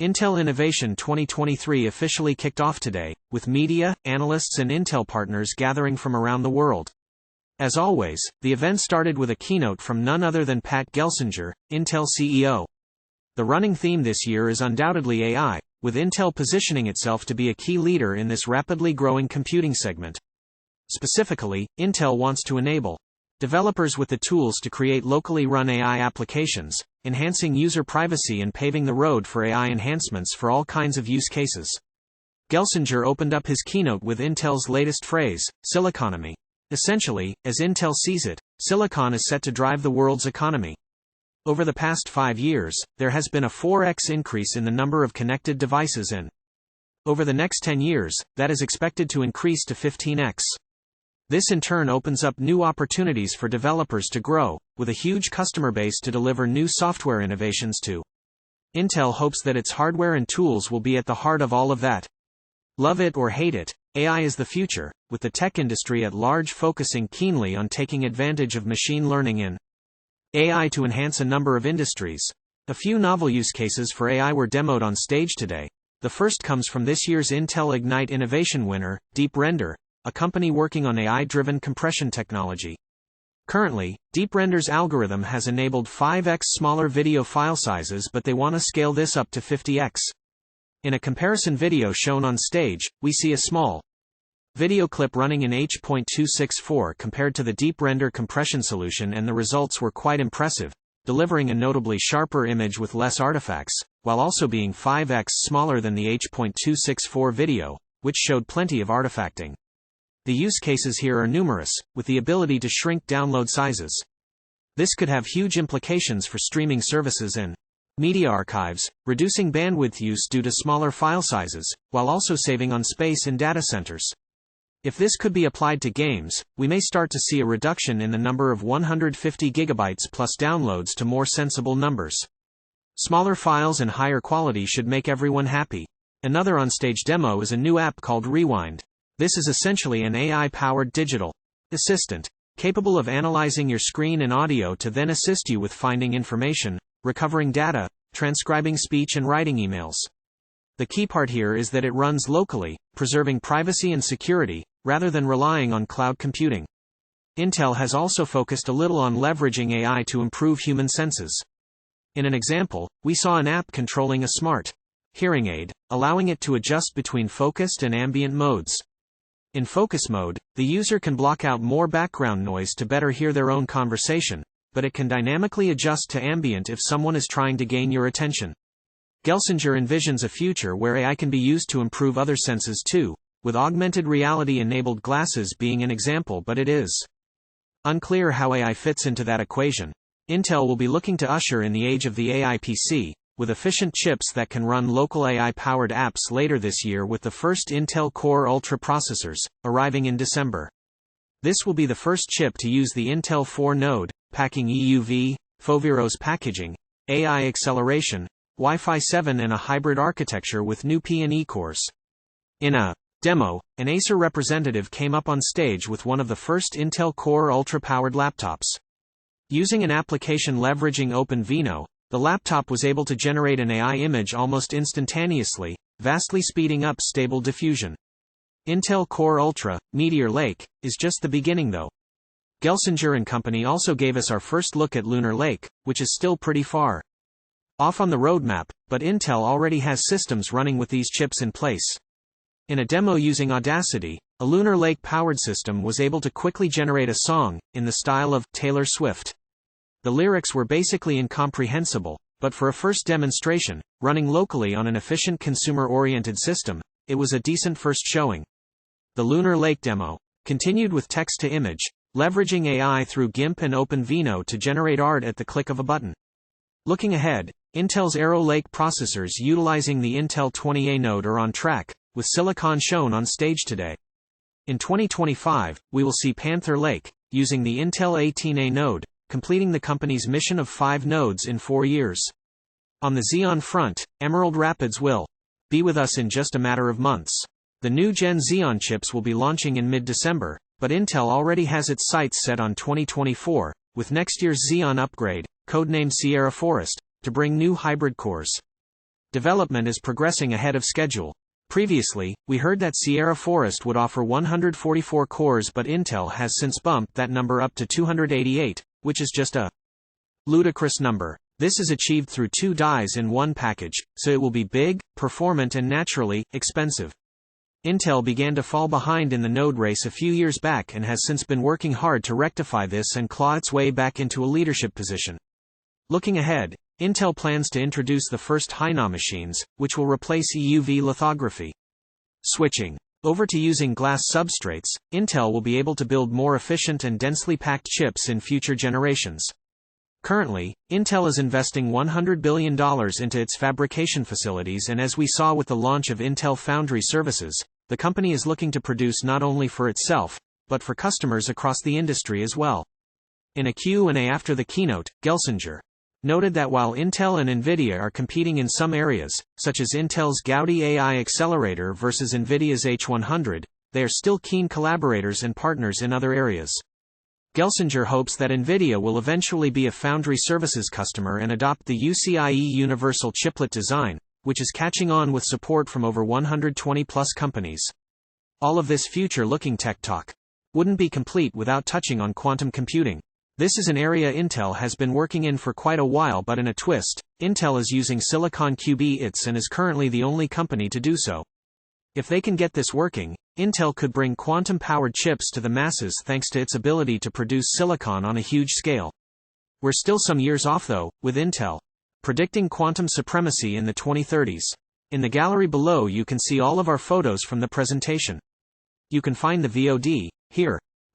Intel Innovation 2023 officially kicked off today, with media, analysts and Intel partners gathering from around the world. As always, the event started with a keynote from none other than Pat Gelsinger, Intel CEO. The running theme this year is undoubtedly AI, with Intel positioning itself to be a key leader in this rapidly growing computing segment. Specifically, Intel wants to enable developers with the tools to create locally run AI applications, enhancing user privacy and paving the road for AI enhancements for all kinds of use cases. Gelsinger opened up his keynote with Intel's latest phrase, Siliconomy. Essentially, as Intel sees it, silicon is set to drive the world's economy. Over the past 5 years, there has been a 4x increase in the number of connected devices and over the next 10 years, that is expected to increase to 15x. This in turn opens up new opportunities for developers to grow, with a huge customer base to deliver new software innovations to. Intel hopes that its hardware and tools will be at the heart of all of that. Love it or hate it, AI is the future, with the tech industry at large focusing keenly on taking advantage of machine learning in AI to enhance a number of industries. A few novel use cases for AI were demoed on stage today. The first comes from this year's Intel Ignite Innovation winner, Deep Render, a company working on AI-driven compression technology. Currently, Deep Render's algorithm has enabled 5x smaller video file sizes, but they want to scale this up to 50x. In a comparison video shown on stage, we see a small video clip running in H.264 compared to the Deep Render compression solution, and the results were quite impressive, delivering a notably sharper image with less artifacts, while also being 5x smaller than the H.264 video, which showed plenty of artifacting. The use cases here are numerous, with the ability to shrink download sizes. This could have huge implications for streaming services and media archives, reducing bandwidth use due to smaller file sizes, while also saving on space in data centers. If this could be applied to games, we may start to see a reduction in the number of 150 GB plus downloads to more sensible numbers. Smaller files and higher quality should make everyone happy. Another on-stage demo is a new app called Rewind. This is essentially an AI-powered digital assistant, capable of analyzing your screen and audio to then assist you with finding information, recovering data, transcribing speech and writing emails. The key part here is that it runs locally, preserving privacy and security, rather than relying on cloud computing. Intel has also focused a little on leveraging AI to improve human senses. In an example, we saw an app controlling a smart hearing aid, allowing it to adjust between focused and ambient modes. In focus mode, the user can block out more background noise to better hear their own conversation, but it can dynamically adjust to ambient if someone is trying to gain your attention. Gelsinger envisions a future where AI can be used to improve other senses too, with augmented reality-enabled glasses being an example, but it is unclear how AI fits into that equation. Intel will be looking to usher in the age of the AI PC, with efficient chips that can run local AI-powered apps later this year, with the first Intel Core Ultra processors arriving in December. This will be the first chip to use the Intel 4 node, packing EUV, Foveros packaging, AI acceleration, Wi-Fi 7 and a hybrid architecture with new P&E cores. In a demo, an Acer representative came up on stage with one of the first Intel Core Ultra-powered laptops. Using an application leveraging OpenVINO, the laptop was able to generate an AI image almost instantaneously, vastly speeding up stable diffusion. Intel Core Ultra, Meteor Lake, is just the beginning though. Gelsinger and company also gave us our first look at Lunar Lake, which is still pretty far off on the roadmap, but Intel already has systems running with these chips in place. In a demo using Audacity, a Lunar Lake powered system was able to quickly generate a song, in the style of Taylor Swift. The lyrics were basically incomprehensible, but for a first demonstration, running locally on an efficient consumer-oriented system, it was a decent first showing. The Lunar Lake demo continued with text-to-image, leveraging AI through GIMP and OpenVINO to generate art at the click of a button. Looking ahead, Intel's Arrow Lake processors utilizing the Intel 20A node are on track, with silicon shown on stage today. In 2025, we will see Panther Lake, using the Intel 18A node, completing the company's mission of 5 nodes in 4 years. On the Xeon front, Emerald Rapids will be with us in just a matter of months. The new Gen Xeon chips will be launching in mid-December, but Intel already has its sights set on 2024, with next year's Xeon upgrade, codenamed Sierra Forest, to bring new hybrid cores. Development is progressing ahead of schedule. Previously, we heard that Sierra Forest would offer 144 cores, but Intel has since bumped that number up to 288, which is just a ludicrous number. This is achieved through 2 dies in one package, so it will be big, performant and naturally, expensive. Intel began to fall behind in the node race a few years back and has since been working hard to rectify this and claw its way back into a leadership position. Looking ahead, Intel plans to introduce the first high-NA machines, which will replace EUV lithography. Switching over to using glass substrates, Intel will be able to build more efficient and densely packed chips in future generations. Currently, Intel is investing $100 billion into its fabrication facilities, and as we saw with the launch of Intel Foundry Services, the company is looking to produce not only for itself, but for customers across the industry as well. In a Q&A after the keynote, Gelsinger noted that while Intel and NVIDIA are competing in some areas, such as Intel's Gaudi AI accelerator versus NVIDIA's H100, they are still keen collaborators and partners in other areas. Gelsinger hopes that NVIDIA will eventually be a Foundry Services customer and adopt the UCIe Universal Chiplet design, which is catching on with support from over 120+ companies. All of this future-looking tech talk wouldn't be complete without touching on quantum computing. This is an area Intel has been working in for quite a while, but in a twist, Intel is using silicon qubits and is currently the only company to do so. If they can get this working, Intel could bring quantum-powered chips to the masses thanks to its ability to produce silicon on a huge scale. We're still some years off though, with Intel predicting quantum supremacy in the 2030s. In the gallery below you can see all of our photos from the presentation. You can find the VOD here.